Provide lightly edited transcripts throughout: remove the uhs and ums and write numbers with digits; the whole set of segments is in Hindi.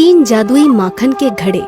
तीन जादुई माखन के घड़े।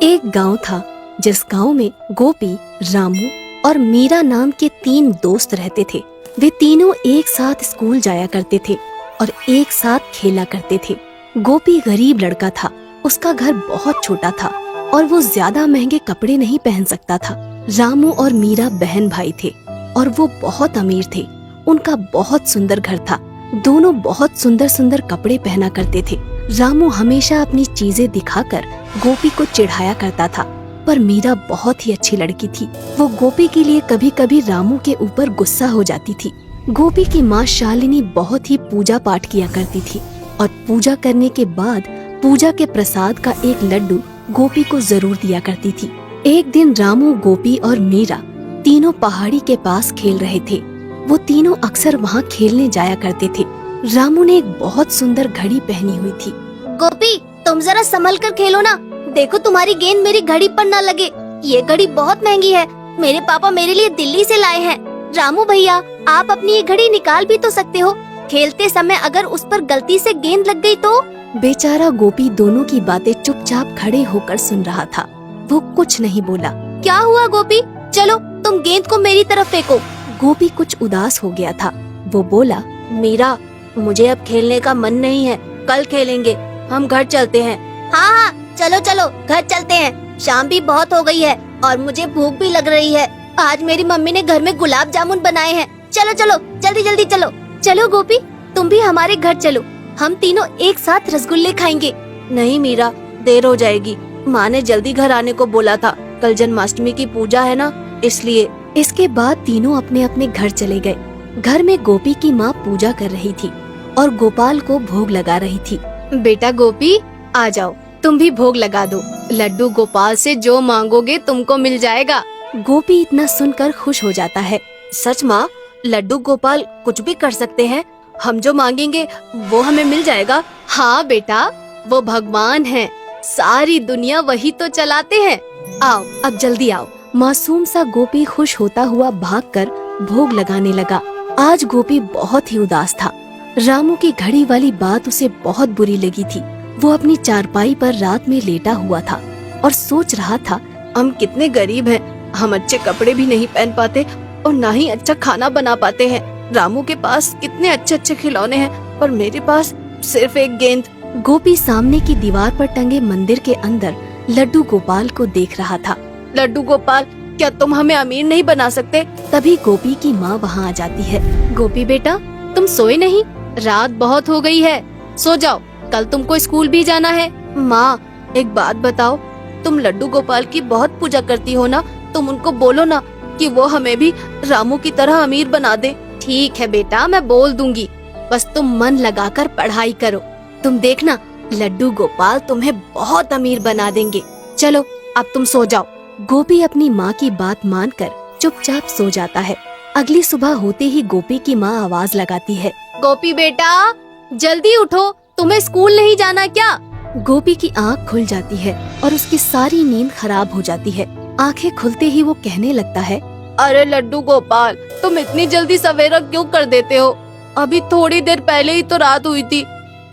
एक गांव था जिस गांव में गोपी, रामू और मीरा नाम के तीन दोस्त रहते थे। वे तीनों एक साथ स्कूल जाया करते थे और एक साथ खेला करते थे। गोपी गरीब लड़का था, उसका घर बहुत छोटा था और वो ज्यादा महंगे कपड़े नहीं पहन सकता था। रामू और मीरा बहन भाई थे और वो बहुत अमीर थे। उनका बहुत सुंदर घर था। दोनों बहुत सुंदर सुंदर कपड़े पहना करते थे। रामू हमेशा अपनी चीजें दिखाकर गोपी को चिढ़ाया करता था, पर मीरा बहुत ही अच्छी लड़की थी। वो गोपी के लिए कभी कभी रामू के ऊपर गुस्सा हो जाती थी। गोपी की माँ शालिनी बहुत ही पूजा पाठ किया करती थी और पूजा करने के बाद पूजा के प्रसाद का एक लड्डू गोपी को जरूर दिया करती थी। एक दिन रामू, गोपी और मीरा तीनों पहाड़ी के पास खेल रहे थे। वो तीनों अक्सर वहाँ खेलने जाया करते थे। रामू ने एक बहुत सुंदर घड़ी पहनी हुई थी। गोपी, तुम जरा संभल कर खेलो ना। देखो तुम्हारी गेंद मेरी घड़ी पर न लगे। ये घड़ी बहुत महंगी है। मेरे पापा मेरे लिए दिल्ली से लाए हैं। रामू भैया, आप अपनी ये घड़ी निकाल भी तो सकते हो। खेलते समय अगर उस पर गलती से गेंद लग गई तो। बेचारा गोपी दोनों की बातें चुपचाप खड़े होकर सुन रहा था। वो कुछ नहीं बोला। क्या हुआ गोपी? चलो तुम गेंद को मेरी तरफ फेंको। गोपी कुछ उदास हो गया था। वो बोला, मीरा, मुझे अब खेलने का मन नहीं है। कल खेलेंगे। हम घर चलते हैं। हाँ हाँ, चलो चलो घर चलते हैं। शाम भी बहुत हो गई है और मुझे भूख भी लग रही है। आज मेरी मम्मी ने घर में गुलाब जामुन बनाए हैं। चलो चलो जल्दी जल्दी चलो। चलो गोपी, तुम भी हमारे घर चलो। हम तीनों एक साथ रसगुल्ले खाएंगे। नहीं मीरा, देर हो जाएगी। माँ ने जल्दी घर आने को बोला था। कल जन्माष्टमी की पूजा है ना, इसलिए। इसके बाद तीनों अपने अपने घर चले गए। घर में गोपी की माँ पूजा कर रही थी और गोपाल को भोग लगा रही थी। बेटा गोपी, आ जाओ, तुम भी भोग लगा दो। लड्डू गोपाल से जो मांगोगे तुमको मिल जाएगा। गोपी इतना सुनकर खुश हो जाता है। सच माँ, लड्डू गोपाल कुछ भी कर सकते हैं। हम जो मांगेंगे वो हमें मिल जाएगा। हाँ बेटा, वो भगवान हैं। सारी दुनिया वही तो चलाते हैं। आओ, अब जल्दी आओ। मासूम सा गोपी खुश होता हुआ भागकर भोग लगाने लगा। आज गोपी बहुत ही उदास था। रामू की घड़ी वाली बात उसे बहुत बुरी लगी थी। वो अपनी चारपाई पर रात में लेटा हुआ था और सोच रहा था, हम कितने गरीब हैं। हम अच्छे कपड़े भी नहीं पहन पाते और ना ही अच्छा खाना बना पाते हैं। रामू के पास कितने अच्छे अच्छे खिलौने हैं, पर मेरे पास सिर्फ एक गेंद। गोपी सामने की दीवार पर टंगे मंदिर के अंदर लड्डू गोपाल को देख रहा था। लड्डू गोपाल, क्या तुम हमें अमीर नहीं बना सकते? तभी गोपी की माँ वहाँ आ जाती है। गोपी बेटा, तुम सोए नहीं? रात बहुत हो गई है, सो जाओ। कल तुमको स्कूल भी जाना है। माँ, एक बात बताओ, तुम लड्डू गोपाल की बहुत पूजा करती हो ना, तुम उनको बोलो ना कि वो हमें भी रामू की तरह अमीर बना दे। ठीक है बेटा, मैं बोल दूंगी। बस तुम मन लगाकर पढ़ाई करो। तुम देखना, लड्डू गोपाल तुम्हें बहुत अमीर बना देंगे। चलो अब तुम सो जाओ। गोपी अपनी माँ की बात मानकर चुपचाप सो जाता है। अगली सुबह होते ही गोपी की माँ आवाज लगाती है, गोपी बेटा, जल्दी उठो। तुम्हें स्कूल नहीं जाना क्या? गोपी की आँख खुल जाती है और उसकी सारी नींद खराब हो जाती है। आंखें खुलते ही वो कहने लगता है, अरे लड्डू गोपाल, तुम इतनी जल्दी सवेरा क्यों कर देते हो? अभी थोड़ी देर पहले ही तो रात हुई थी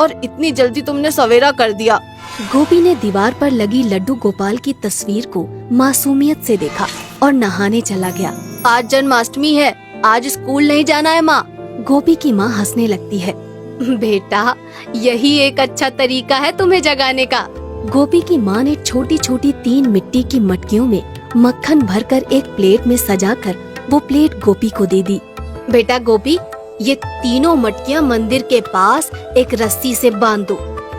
और इतनी जल्दी तुमने सवेरा कर दिया। गोपी ने दीवार पर लगी लड्डू गोपाल की तस्वीर को मासूमियत से देखा और नहाने चला गया। आज जन्माष्टमी है, आज स्कूल नहीं जाना है माँ। गोपी की माँ हंसने लगती है। बेटा, यही एक अच्छा तरीका है तुम्हें जगाने का। गोपी की माँ ने छोटी छोटी 3 मिट्टी की मटकियों में मक्खन भरकर एक प्लेट में सजाकर वो प्लेट गोपी को दे दी। बेटा गोपी, ये तीनों मटकियाँ मंदिर के पास एक रस्सी से बांध दो।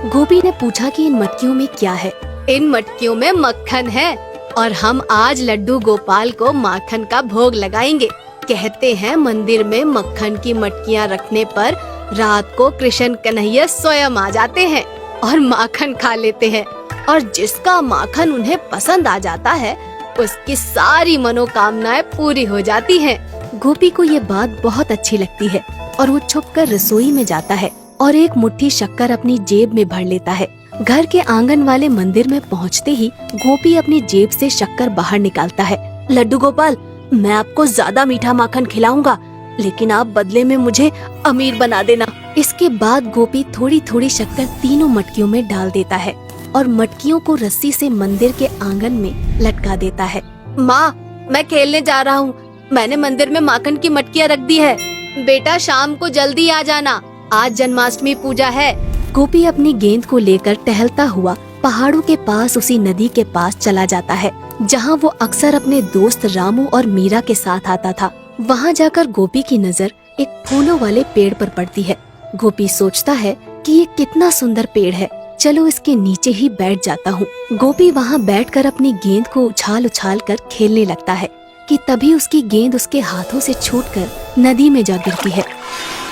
गोपी ने पूछा कि इन मटकियों में क्या है। इन मटकियों में मक्खन है और हम आज लड्डू गोपाल को माखन का भोग लगाएंगे। कहते हैं मंदिर में मक्खन की मटकियाँ रखने पर रात को कृष्ण कन्हैया स्वयं आ जाते हैं और माखन खा लेते हैं, और जिसका माखन उन्हें पसंद आ जाता है उसकी सारी मनोकामनाएं पूरी हो जाती हैं। गोपी को ये बात बहुत अच्छी लगती है और वो छुपकर रसोई में जाता है और एक मुट्ठी शक्कर अपनी जेब में भर लेता है। घर के आंगन वाले मंदिर में पहुंचते ही गोपी अपनी जेब से शक्कर बाहर निकालता है। लड्डू गोपाल, मैं आपको ज्यादा मीठा माखन खिलाऊंगा, लेकिन आप बदले में मुझे अमीर बना देना। इसके बाद गोपी थोड़ी थोड़ी शक्कर तीनों मटकियों में डाल देता है और मटकियों को रस्सी से मंदिर के आंगन में लटका देता है। माँ, मैं खेलने जा रहा हूँ। मैंने मंदिर में माखन की मटकियाँ रख दी है। बेटा शाम को जल्दी आ जाना, आज जन्माष्टमी पूजा है। गोपी अपनी गेंद को लेकर टहलता हुआ पहाड़ों के पास उसी नदी के पास चला जाता है जहाँ वो अक्सर अपने दोस्त रामू और मीरा के साथ आता था। वहाँ जाकर गोपी की नजर एक फूलों वाले पेड़ पर पड़ती है। गोपी सोचता है कि ये कितना सुंदर पेड़ है, चलो इसके नीचे ही बैठ जाता हूँ। गोपी वहाँ बैठकर अपनी गेंद को उछाल उछाल कर खेलने लगता है कि तभी उसकी गेंद उसके हाथों से छूटकर नदी में जा गिरती है।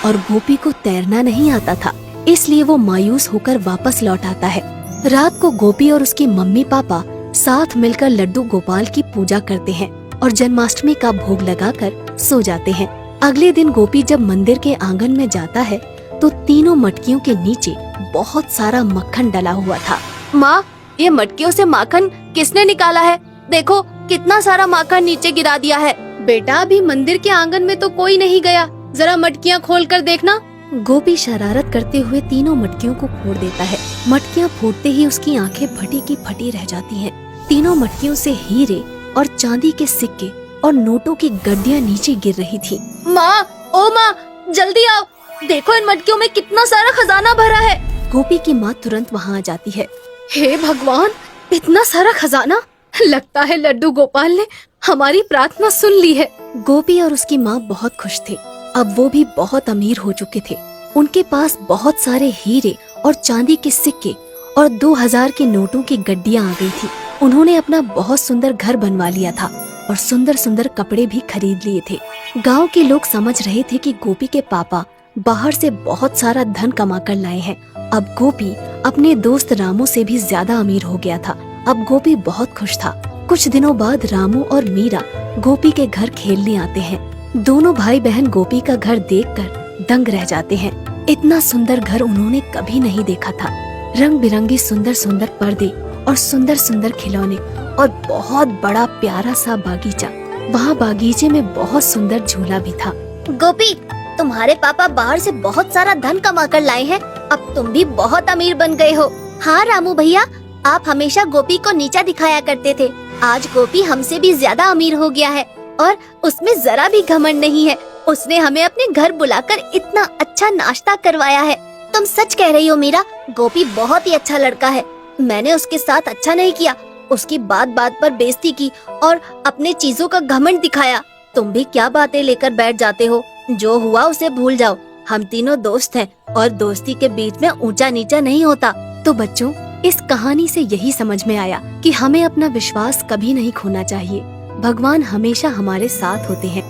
और गोपी को तैरना नहीं आता था, इसलिए वो मायूस होकर वापस लौट आता है। रात को गोपी और उसकी मम्मी पापा साथ मिलकर लड्डू गोपाल की पूजा करते हैं और जन्माष्टमी का भोग लगाकर सो जाते हैं। अगले दिन गोपी जब मंदिर के आंगन में जाता है तो तीनों मटकियों के नीचे बहुत सारा मक्खन डला हुआ था। माँ, ये मटकियों से माखन किसने निकाला है? देखो कितना सारा माखन नीचे गिरा दिया है। बेटा अभी मंदिर के आंगन में तो कोई नहीं गया, जरा मटकियाँ खोल कर देखना। गोपी शरारत करते हुए तीनों मटकियों को फोड़ देता है। मटकियाँ फूटते ही उसकी आंखें फटी की फटी रह जाती हैं। तीनों मटकियों से हीरे और चांदी के सिक्के और नोटों की गड्डियाँ नीचे गिर रही थी। माँ, ओ माँ, जल्दी आओ, देखो इन मटकियों में कितना सारा खजाना भरा है। गोपी की माँ तुरंत वहाँ आ जाती है। हे भगवान, इतना सारा खजाना! लगता है लड्डू गोपाल ने हमारी प्रार्थना सुन ली है। गोपी और उसकी माँ बहुत खुश थे। अब वो भी बहुत अमीर हो चुके थे। उनके पास बहुत सारे हीरे और चांदी के सिक्के और 2000 के नोटों की गड्डियाँ आ गई थी। उन्होंने अपना बहुत सुंदर घर बनवा लिया था और सुंदर सुंदर कपड़े भी खरीद लिए थे। गांव के लोग समझ रहे थे कि गोपी के पापा बाहर से बहुत सारा धन कमा कर लाए हैं। अब गोपी अपने दोस्त रामू से भी ज्यादा अमीर हो गया था। अब गोपी बहुत खुश था। कुछ दिनों बाद रामू और मीरा गोपी के घर खेलने आते हैं। दोनों भाई बहन गोपी का घर देखकर दंग रह जाते हैं। इतना सुंदर घर उन्होंने कभी नहीं देखा था। रंग बिरंगी सुंदर सुंदर पर्दे और सुंदर सुंदर खिलौने और बहुत बड़ा प्यारा सा बागीचा। वहाँ बागीचे में बहुत सुंदर झूला भी था। गोपी, तुम्हारे पापा बाहर से बहुत सारा धन कमा कर लाए हैं। अब तुम भी बहुत अमीर बन गए हो। हाँ रामू भैया, आप हमेशा गोपी को नीचा दिखाया करते थे। आज गोपी हमसे भी ज्यादा अमीर हो गया है और उसमें जरा भी घमंड नहीं है। उसने हमें अपने घर बुलाकर इतना अच्छा नाश्ता करवाया है। तुम सच कह रही हो मीरा, गोपी बहुत ही अच्छा लड़का है। मैंने उसके साथ अच्छा नहीं किया, उसकी बात बात पर बेइज्जती की और अपने चीजों का घमंड दिखाया। तुम भी क्या बातें लेकर बैठ जाते हो? जो हुआ उसे भूल जाओ। हम तीनों दोस्त हैं और दोस्ती के बीच में ऊंचा नीचा नहीं होता। तो बच्चों, इस कहानी से यही समझ में आया कि हमें अपना विश्वास कभी नहीं खोना चाहिए। भगवान हमेशा हमारे साथ होते हैं।